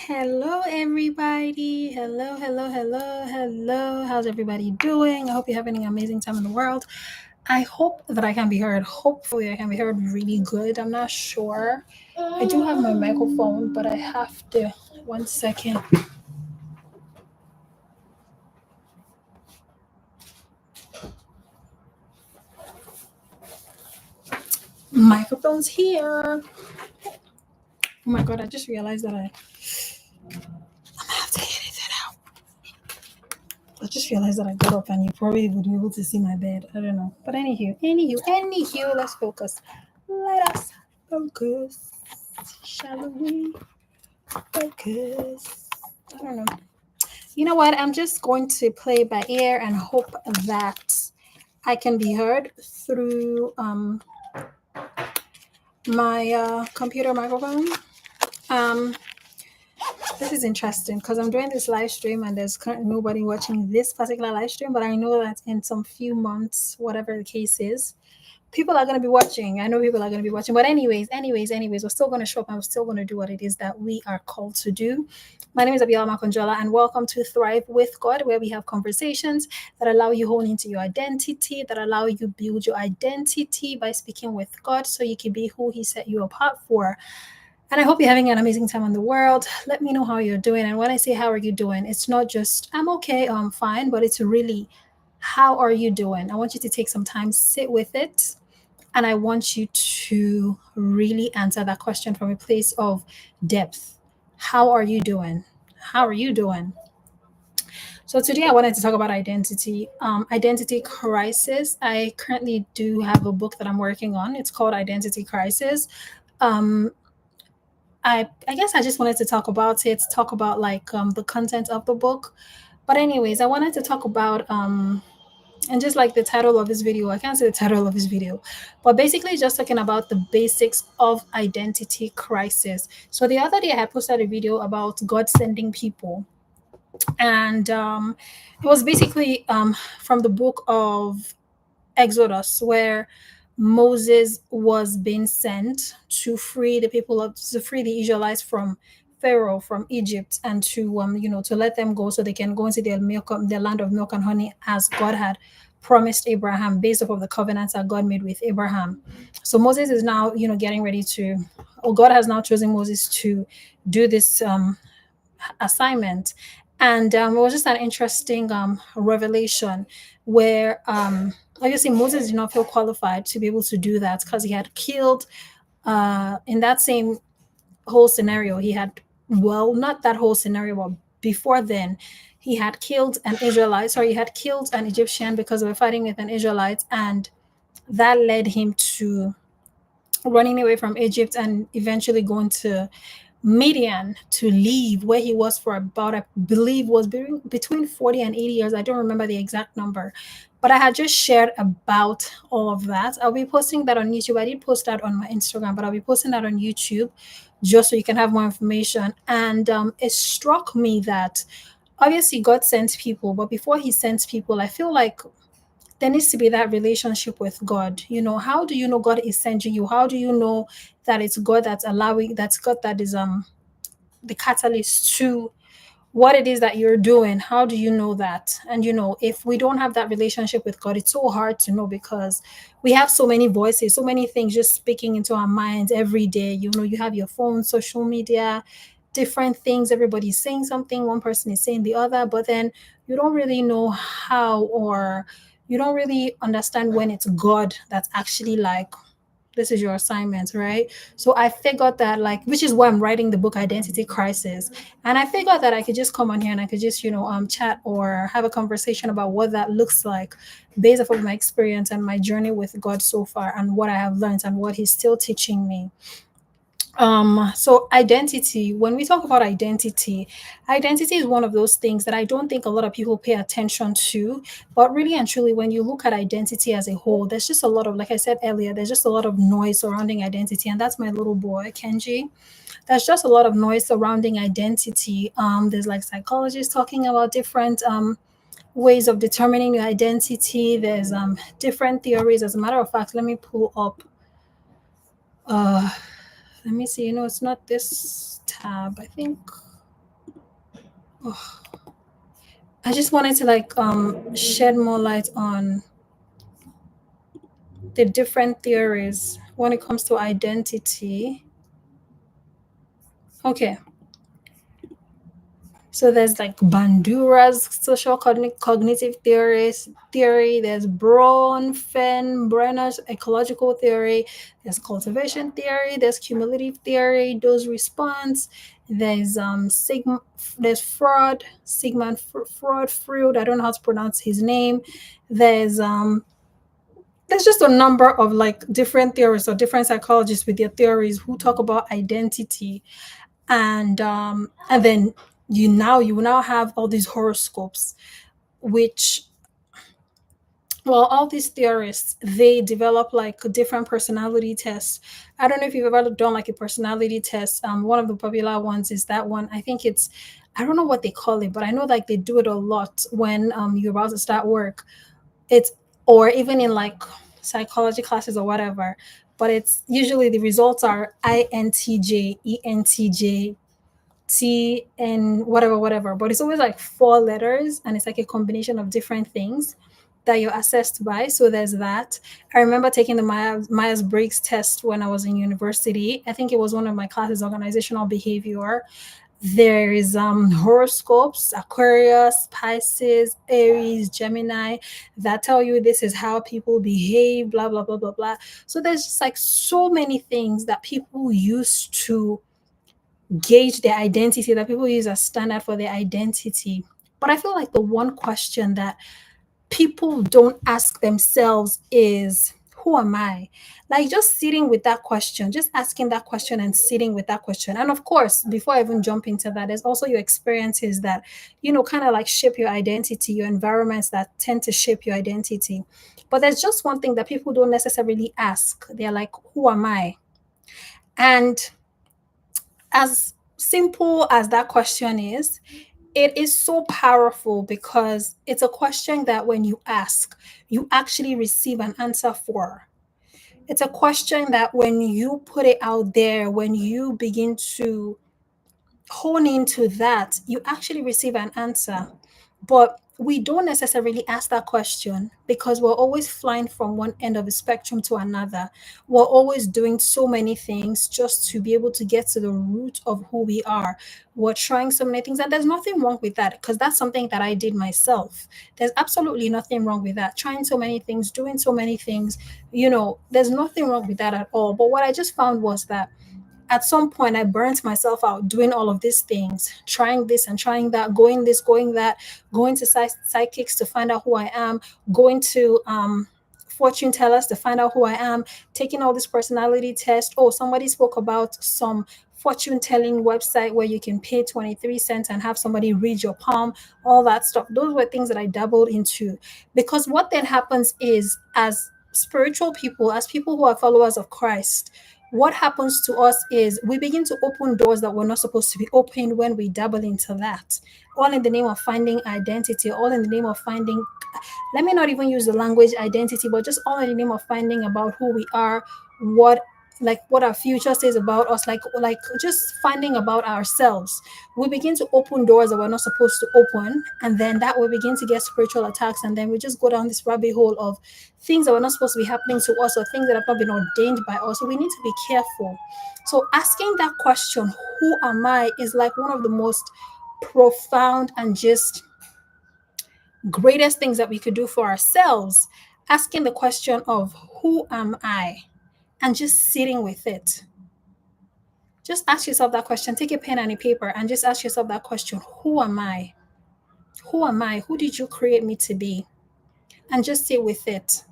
Hello, everybody. Hello, hello, hello, hello. How's everybody doing? I hope you're having an amazing time in the world. I hope that I can be heard. Hopefully, I can be heard really good. I'm not sure. I do have my microphone, but I have to. One second. Microphone's here. Oh my god! I just realized that I have to edit it out. I just realized that I got up and you probably would be able to see my bed. I don't know. But anywho, let's focus. Let us focus. Shall we focus? I don't know. You know what? I'm just going to play by ear and hope that I can be heard through my computer microphone. Um, this is interesting because I'm doing this live stream and there's currently nobody watching this particular live stream, but I know that in some few months, whatever the case is, people are going to be watching. I know people are going to be watching. But anyways, we're still going to show up and we're still going to do what it is that we are called to do. My name is Abiola Makonjola, and welcome to Thrive with God, where we have conversations that allow you hone into your identity, that allow you build your identity by speaking with God so you can be who He set you apart for. And I hope you're having an amazing time in the world. Let me know how you're doing. And when I say how are you doing, it's not just I'm okay, I'm fine, but it's really how are you doing? I want you to take some time, sit with it, and I want you to really answer that question from a place of depth. How are you doing? How are you doing? So today I wanted to talk about identity crisis. I currently do have a book that I'm working on. It's called Identity Crisis. Um, I guess I just wanted to talk about it, talk about like the content of the book. But anyways, I wanted to talk about and just like the title of this video, I can't say the title of this video, but basically just talking about the basics of identity crisis. So the other day I had posted a video about God sending people, and it was basically from the book of Exodus, where Moses was being sent to free the to free the Israelites from Pharaoh, from Egypt, and to to let them go so they can go into their land of milk and honey, as God had promised Abraham, based off of the covenants that God made with Abraham. So Moses is now getting ready to, or God has now chosen Moses to do this assignment. And it was just an interesting revelation where obviously Moses did not feel qualified to be able to do that because he had killed, in that same whole scenario, he had, well, not that whole scenario, but before then, he had killed an Israelite, sorry, he had killed an Egyptian because they were fighting with an Israelite. And that led him to running away from Egypt and eventually going to Midian to leave where he was for about, I believe, was between 40 and 80 years. I don't remember the exact number, but I had just shared about all of that. I'll be posting that on YouTube. I did post that on my Instagram, but I'll be posting that on YouTube just so you can have more information. And it struck me that obviously God sends people, but before He sends people, I feel like there needs to be that relationship with God. How do you know God is sending you? How do you know that it's God that's allowing, that's God that is the catalyst to what it is that you're doing? How do you know that? And if we don't have that relationship with God, it's so hard to know because we have so many voices, so many things just speaking into our minds every day. You have your phone, social media, different things. Everybody's saying something, one person is saying the other, but then you don't really know how, or you don't really understand when it's God that's actually like, this is your assignment, right? So I figured that, like, which is why I'm writing the book Identity Crisis. And I figured that I could just come on here and I could just chat or have a conversation about what that looks like based off of my experience and my journey with God so far, and what I have learned and what He's still teaching me. So identity, when we talk about identity is one of those things that I don't think a lot of people pay attention to. But really and truly, when you look at identity as a whole, there's just a lot of, like I said earlier, there's just a lot of noise surrounding identity. And that's my little boy Kenji. There's just a lot of noise surrounding identity. There's like psychologists talking about different ways of determining your identity. There's different theories. As a matter of fact, let me pull up uh let me see. It's not this tab, I think. I just wanted to like shed more light on the different theories when it comes to identity. Okay, so there's like Bandura's social cognitive theory. There's Bronfenbrenner's ecological theory. There's cultivation theory. There's cumulative theory. Dose response. There's Sigma. There's Freud. Freud. I don't know how to pronounce his name. There's um there's just a number of like different theorists or different psychologists with their theories who talk about identity, and then you now have all these horoscopes, which, well, all these theorists, they develop like different personality tests. I don't know if you've ever done like a personality test. One of the popular ones is that one. I think it's, I don't know what they call it, but I know like they do it a lot when you're about to start work. It's, or even in like psychology classes or whatever, but it's usually the results are INTJ, ENTJ, T and whatever, whatever. But it's always like four letters, and it's like a combination of different things that you're assessed by. So there's that. I remember taking the Myers Briggs test when I was in university. I think it was one of my classes, organizational behavior. There is horoscopes, Aquarius, Pisces, Aries, Gemini, that tell you this is how people behave, blah blah blah blah blah. So there's just like so many things that people use to gauge their identity, that people use as standard for their identity. But I feel like the one question that people don't ask themselves is, who am I? Like just sitting with that question, just asking that question and sitting with that question. And of course, before I even jump into that, there's also your experiences that, kind of like shape your identity, your environments that tend to shape your identity. But there's just one thing that people don't necessarily ask. They're like, who am I? And as simple as that question is, it is so powerful because it's a question that when you ask, you actually receive an answer for. It's a question that when you put it out there, when you begin to hone into that, you actually receive an answer. But we don't necessarily ask that question because we're always flying from one end of the spectrum to another. We're always doing so many things just to be able to get to the root of who we are. We're trying so many things, and there's nothing wrong with that because that's something that I did myself. There's absolutely nothing wrong with that. Trying so many things, doing so many things, there's nothing wrong with that at all. But what I just found was that at some point I burnt myself out doing all of these things, trying this and trying that, going this, going that, going to psychics to find out who I am, going to fortune tellers to find out who I am, taking all this personality test. Oh, somebody spoke about some fortune telling website where you can pay 23 cents and have somebody read your palm, all that stuff. Those were things that I dabbled into. Because what then happens is, as spiritual people, as people who are followers of Christ, what happens to us is we begin to open doors that were not supposed to be opened when we dabble into that. All in the name of finding identity, all in the name of finding, let me not even use the language identity, but just all in the name of finding about who we are, what what our future says about us, like just finding about ourselves. We begin to open doors that we're not supposed to open, and then that we begin to get spiritual attacks, and then we just go down this rabbit hole of things that were not supposed to be happening to us or things that have not been ordained by us. So we need to be careful. So asking that question, who am I, is like one of the most profound and just greatest things that we could do for ourselves. Asking the question of who am I, and just sitting with it. Just ask yourself that question. Take a pen and a paper and just ask yourself that question. Who am I? Who am I? Who did you create me to be? And just sit with it.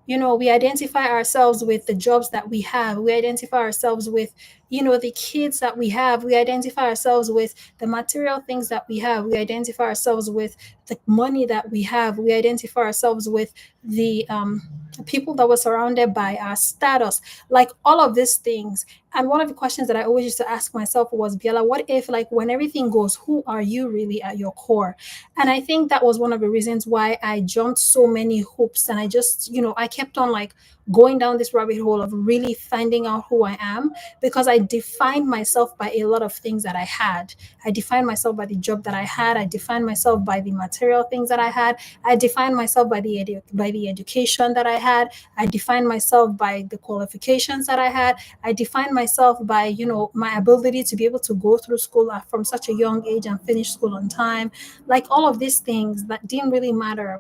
We identify ourselves with the jobs that we have. We identify ourselves with, the kids that we have. We identify ourselves with the material things that we have. We identify ourselves with the money that we have. We identify ourselves with the people that we're surrounded by, our status, like all of these things. And one of the questions that I always used to ask myself was, Biela, what if, like, when everything goes, who are you really at your core? And I think that was one of the reasons why I jumped so many hoops, and I just, I kept on like going down this rabbit hole of really finding out who I am, because I defined myself by a lot of things that I had. I defined myself by the job that I had. I defined myself by the material things that I had. I defined myself by by the education that I had. I defined myself by the qualifications that I had. I defined myself by, my ability to be able to go through school from such a young age and finish school on time. Like all of these things that didn't really matter